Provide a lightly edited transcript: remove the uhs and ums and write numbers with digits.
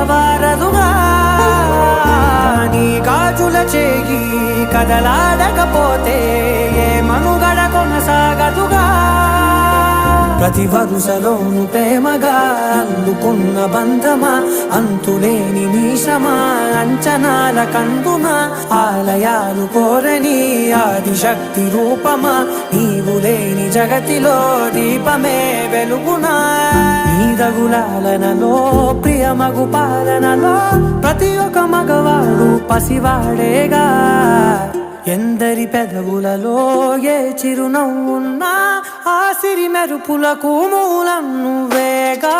తెల్లవారదుగా నీ గాజుల చేయి కదలాడకపోతే ఏ మనుగడ కొనసాగదుగా ప్రతి వరుసలోను ప్రేమగా అల్లుకున్న బంధమా అంతులేని నీశమా అంచనాల కందున ఆలయాలు కోరని ఆదిశక్తి రూపమా నీవు లేని జగతిలో దీపమే వెలుగునా నీదగులాలనలో ప్రియమగు పాలనలో ప్రతి ఒక్క మగవాడు పసివాడేగా ఎందరి పెదవులలో ఏ చిరునవ్వున్నా ఆ సిరి మెరుపులకు మూలం నువ్వేగా